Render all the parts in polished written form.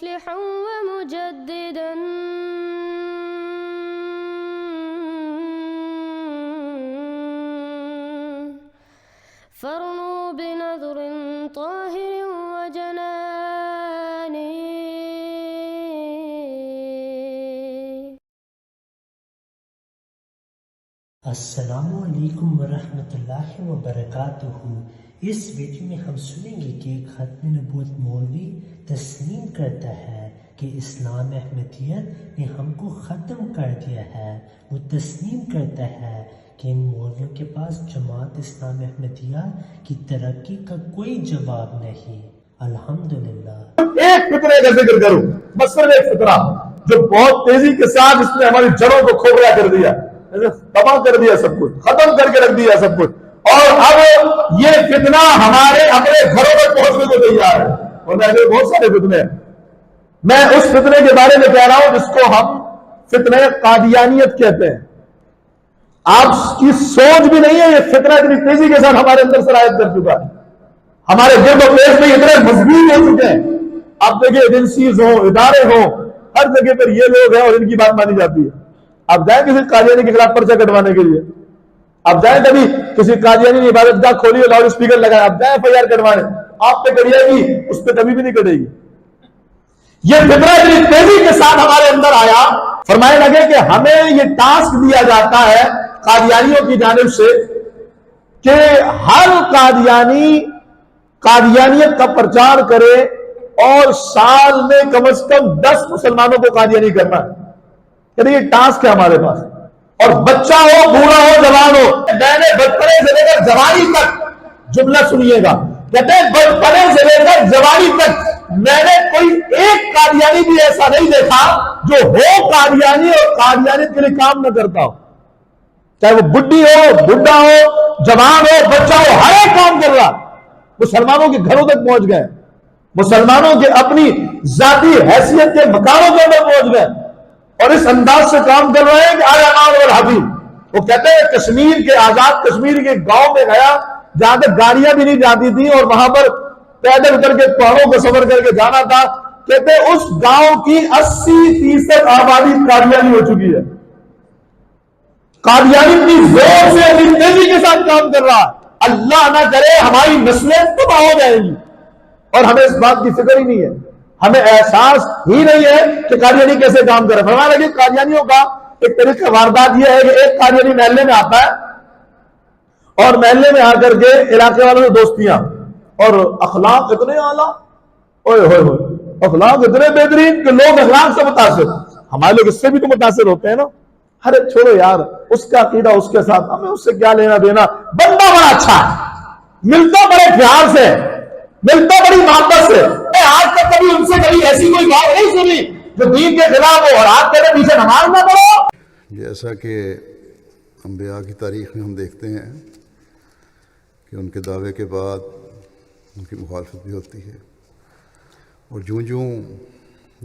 مصلحا ومجددا فارنوا بنظر طاهر وجنان. السلام علیکم ورحمۃ اللہ وبرکاتہ. اس ویڈیو میں ہم سنیں گے کہ ایک ختم نبوت مولوی تسلیم کرتا ہے کہ اسلام احمدیت نے ہم کو ختم کر دیا ہے. وہ تسلیم کرتا ہے کہ ان مولویوں کے پاس جماعت اسلام احمدیہ کی ترقی کا کوئی جواب نہیں. الحمدللہ. ایک فطرے کا ذکر کروں، مثلاً ایک فطرہ جو بہت تیزی کے ساتھ اس نے ہماری جڑوں کو کھوکھلا کر دیا، تباہ کر دیا، سب کچھ ختم کر کے رکھ دیا سب کچھ، اور اب یہ فتنہ ہمارے اپنے گھروں تک پہنچنے کو تیار ہے. ورنہ ایسے بہت سارے فتنے ہیں. میں اس فتنے کے بارے میں کہہ رہا ہوں جس کو ہم فتنہ قادیانیت کہتے ہیں. آپ کی سوچ بھی نہیں ہے، یہ فتنہ اتنی تیزی کے ساتھ ہمارے اندر سرایت کر چکا ہے. ہمارے گرد و پیش میں اتنے مضبوط ہو چکے ہیں. آپ دیکھیں ایجنسیز ہوں، ادارے ہوں، ہر جگہ پر یہ لوگ ہیں اور ان کی بات مانی جاتی ہے. آپ جائیں کسی قادیانی کے خلاف پرچہ کٹوانے کے لیے، آپ جائیں کبھی کسی قادیانی نے عبادت گاہ کھولی اور لاؤڈ اسپیکر لگائے، آپ جائیں FIR کٹوانے، آپ پہ کٹے گی، اس پہ کبھی بھی نہیں کٹے گی. یہ فطرہ اتنی تیزی کے ساتھ ہمارے اندر آیا. فرمائے لگے کہ ہمیں یہ ٹاسک دیا جاتا ہے قادیانیوں کی جانب سے کہ ہر قادیانی قادیانیت کا پرچار کرے اور سال میں کم از کم 10 مسلمانوں کو قادیانی کرنا ہے. کہ یہ ٹاسک ہے ہمارے پاس. اور بچہ ہو، بوڑھا ہو، جوان ہو، میں نے بچپنے سے لے کر جوانی تک، جملہ سنیے گا، کہتے ہیں بچپنے سے لے کر جوانی تک میں نے کوئی ایک قادیانی بھی ایسا نہیں دیکھا جو ہو قادیانی اور قادیانیت کے لیے کام نہ کرتا ہو. چاہے وہ بڈھی ہو، بڈھا ہو، جوان ہو، بچہ ہو، ہر ایک کام کر رہا. مسلمانوں کے گھروں تک پہنچ گئے، مسلمانوں کے اپنی ذاتی حیثیت کے مقاموں کے اندر پہنچ گئے اور اس انداز سے کام کر رہے ہیں کہ آیمان والحبیب. وہ کہتے ہیں کشمیر کے آزاد کشمیر کے گاؤں میں گیا جہاں تک گاڑیاں بھی نہیں جاتی تھی اور وہاں پر پیدل اتر کے پہاڑوں کو سفر کر کے جانا تھا. کہتے ہیں اس گاؤں کی 80% آبادی قادیانی ہو چکی ہے. قادیانی اتنی زور سے اتنی تیزی کے ساتھ کام کر رہا ہے. اللہ نہ کرے ہماری نسلیں تباہ ہو جائیں گی اور ہمیں اس بات کی فکر ہی نہیں ہے، ہمیں احساس ہی نہیں ہے کہ قادیانی کیسے کام کر رہا ہے. فرمایا کہ قادیانیوں کا ایک طریقہ واردات یہ ہے کہ ایک قادیانی محلے میں آتا ہے اور محلے میں آ کر کے علاقے والوں سے دوستیاں، اور اخلاق اتنے اعلیٰ، اخلاق اتنے بہترین کہ لوگ اخلاق سے متاثر. ہمارے لوگ اس سے بھی تو متاثر ہوتے ہیں نا. ارے چھوڑو یار، اس کا عقیدہ اس کے ساتھ، ہمیں اس سے کیا لینا دینا. بندہ بڑا اچھا ہے، ملتا بڑے پیار سے، ملتا بڑی محبت سے. آج تک کبھی ان سے کبھی ایسی کوئی بات نہیں سنی جو دین کے خلاف ہو اور آپ کہتے پیچھے نماز نہ پڑھو. جیسا کہ انبیاء کی تاریخ میں ہم دیکھتے ہیں کہ ان کے دعوے کے بعد ان کی مخالفت بھی ہوتی ہے، اور جوں جوں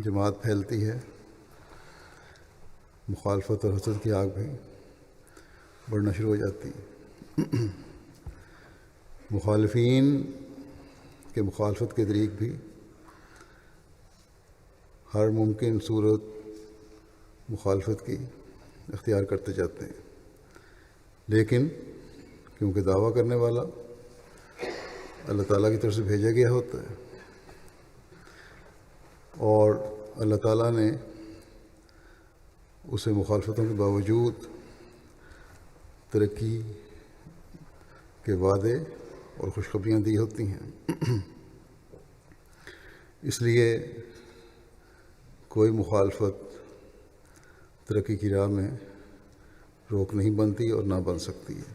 جماعت پھیلتی ہے مخالفت اور حسد کی آگ بھی بڑھنا شروع ہو جاتی ہے. مخالفین کے مخالفت کے طریق بھی ہر ممکن صورت مخالفت کی اختیار کرتے جاتے ہیں، لیکن کیونکہ دعویٰ کرنے والا اللہ تعالیٰ کی طرف سے بھیجا گیا ہوتا ہے اور اللہ تعالیٰ نے اسے مخالفتوں کے باوجود ترقی کے وعدے اور خوشخبریاں دی ہوتی ہیں. اس لیے کوئی مخالفت ترقی کی راہ میں روک نہیں بنتی اور نہ بن سکتی ہے.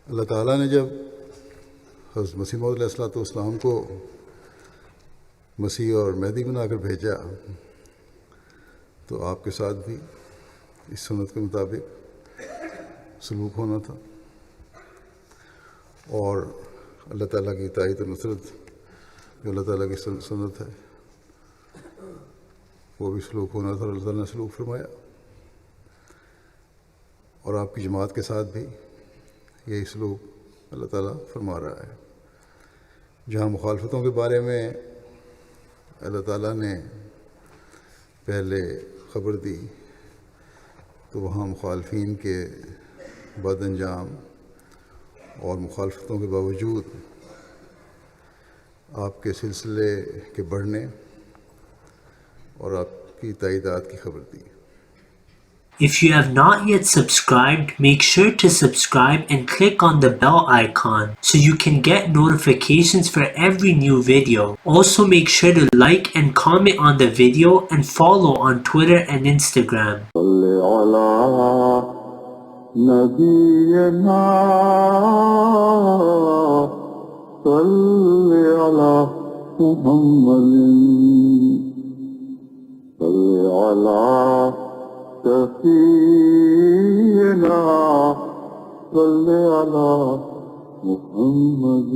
اللہ تعالیٰ نے جب حضرت مسیح موعود علیہ السلام کو مسیح اور مہدی بنا کر بھیجا تو آپ کے ساتھ بھی اس سنت کے مطابق سلوک ہونا تھا، اور اللہ تعالیٰ کی تائید و نصرت جو اللہ تعالیٰ کی سنت ہے وہ بھی سلوک ہونا تھا، اور اللہ تعالیٰ نے سلوک فرمایا. اور آپ کی جماعت کے ساتھ بھی یہی سلوک اللہ تعالیٰ فرما رہا ہے. جہاں مخالفتوں کے بارے میں اللہ تعالیٰ نے پہلے خبر دی تو وہاں مخالفین کے بد انجام اور مخالفتوں کے باوجود آپ کے سلسلے کے بڑھنے اور آپ کی تعداد کی خبر دی. If you have not yet subscribed, make sure to subscribe and click on the bell icon so you can get notifications for every new video. Also make sure to like and comment on the video and follow on Twitter and Instagram. سفينا صل على محمد